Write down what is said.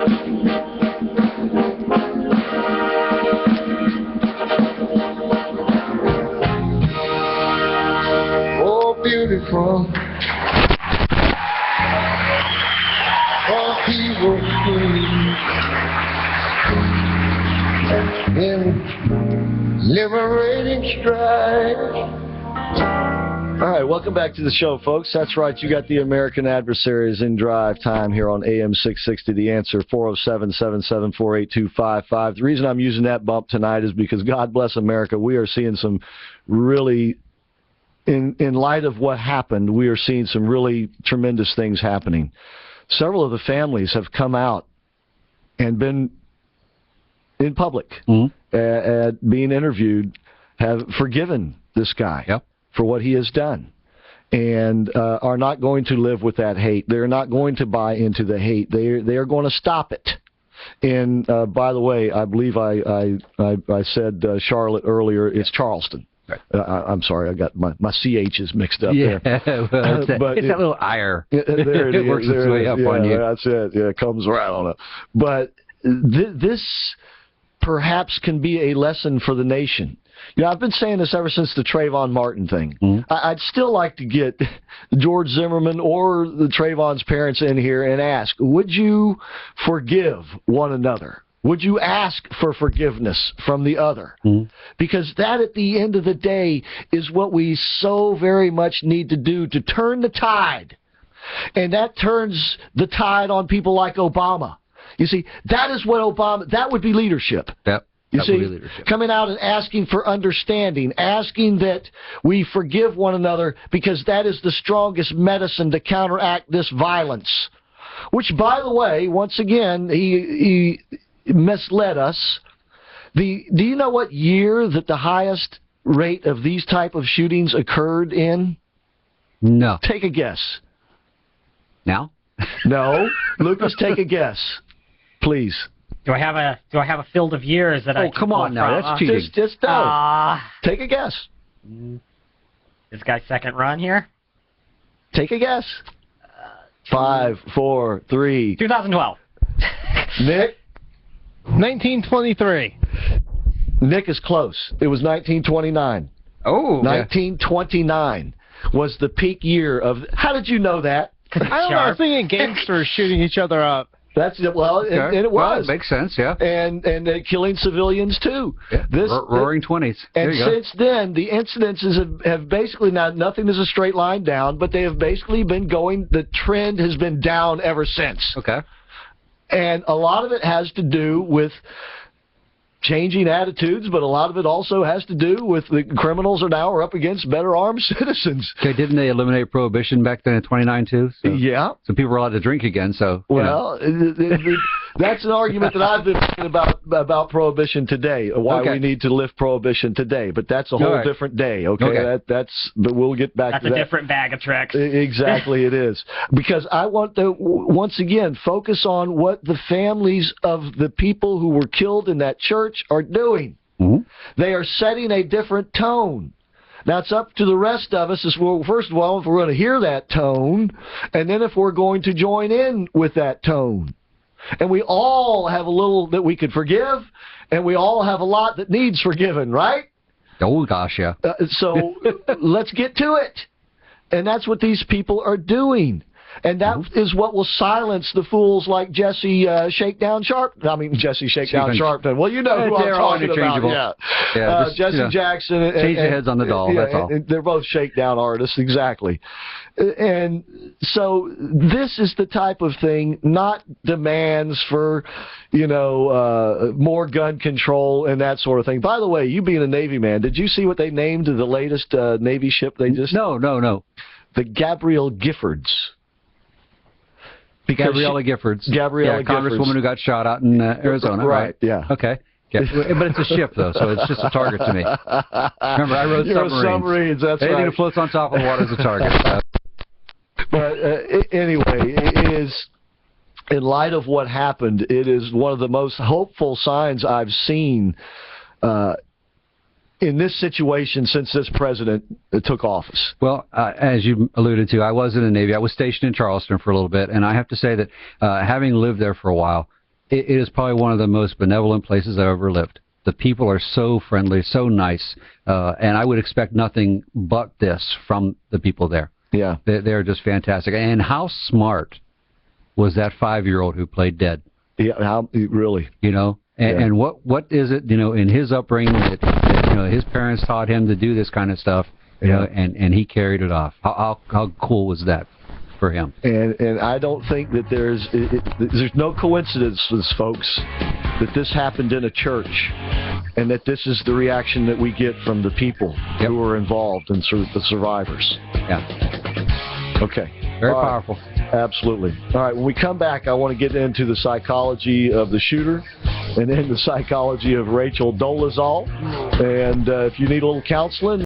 Oh, beautiful. Oh, evil in liberating strife. All right, welcome back to the show, folks. That's right, you got the American Adversaries in drive time here on AM 660. The Answer, 407-774-8255. The reason I'm using that bump tonight is because, God bless America, we are seeing some really, in light of what happened, we are seeing some really tremendous things happening. Several of the families have come out and been in public, being interviewed, have forgiven this guy. Yep. For what he has done, and are not going to live with that hate. They're not going to buy into the hate. They are going to stop it. And by the way, I believe I said Charlotte earlier. It's Charleston. Right. I'm sorry, I got my CH's mixed up there. Well, but it's that little ire. There it works its way up on you. That's it. Yeah, it comes right on it. But this perhaps can be a lesson for the nation. You know, I've been saying this ever since the Trayvon Martin thing. I'd still like to get George Zimmerman or the Trayvon's parents in here and ask, would you forgive one another? Would you ask for forgiveness from the other? Because that, at the end of the day, is what we so very much need to do to turn the tide. And that turns the tide on people like Obama. You see, that is what Obama, that would be leadership. Yep. You see, coming out and asking for understanding, asking that we forgive one another, because that is the strongest medicine to counteract this violence. Which, by the way, once again, he misled us. Do you know what year that the highest rate of these type of shootings occurred in? No. Take a guess. Now? No. Lucas, take a guess, please. Do I have a field of years that I can come on now, that's cheating. Just take a guess. This guy's second run here? Take a guess. 5, 4, 3. 2012. Nick? 1923. Nick is close. It was 1929. Oh. 1929 was the peak year of... How did you know that? I don't know. I was thinking gangsters shooting each other up. That's well, okay. and it was. Well, it makes sense, yeah. And killing civilians too. Yeah. Roaring 20s. And since then, the incidences have basically nothing is a straight line down, but they have basically been going. The trend has been down ever since. Okay. And a lot of it has to do with changing attitudes, but a lot of it also has to do with the criminals are up against better armed citizens. Okay, didn't they eliminate prohibition back then in 29 too? So, yeah. So people were allowed to drink again, so... Well, that's an argument that I've been making about prohibition today, why we need to lift prohibition today, but that's a whole different day, okay? But we'll get back to that. That's a different bag of tricks. Exactly, it is. Because I want to, once again, focus on what the families of the people who were killed in that church are doing. They are setting a different tone. Now, it's up to the rest of us, first of all, if we're going to hear that tone, and then if we're going to join in with that tone. And we all have a little that we could forgive, and we all have a lot that needs forgiven, right? Oh, gosh, yeah. So let's get to it. And that's what these people are doing. And that is what will silence the fools like Jesse Shakedown Sharpton. I mean, Jesse Shakedown Sharpton. Well, you know who I'm talking about. Yeah, Jesse Jackson. Change the heads on the doll, that's all. They're both shakedown artists, exactly. And so this is the type of thing, not demands for, more gun control and that sort of thing. By the way, you being a Navy man, did you see what they named the latest Navy ship they just... No. The Gabrielle Giffords. Gabriella Giffords. Gabriella Giffords. Congresswoman who got shot out in Arizona, right? Yeah. Okay. Yeah. But it's a ship, though, so it's just a target to me. Remember, I wrote submarines. That's Anything right. that floats on top of the water is a target. But anyway, it is, in light of what happened, it is one of the most hopeful signs I've seen in this situation since this president took office. Well, as you alluded to, I was in the Navy. I was stationed in Charleston for a little bit, and I have to say that having lived there for a while, It is probably one of the most benevolent places I've ever lived. The people are so friendly, so nice, and I would expect nothing but this from the people there. Yeah. They're just fantastic. And how smart was that 5-year-old who played dead? Yeah, really. You know, and what is it, you know, in his upbringing that you know, his parents taught him to do this kind of stuff, you know, and he carried it off. How cool was that for him? And I don't think that there's no coincidences, folks, that this happened in a church, and that this is the reaction that we get from the people who are involved and the survivors. Yeah. Okay. Very powerful. Absolutely. All right, when we come back, I want to get into the psychology of the shooter and then the psychology of Rachel Dolezal. And if you need a little counseling,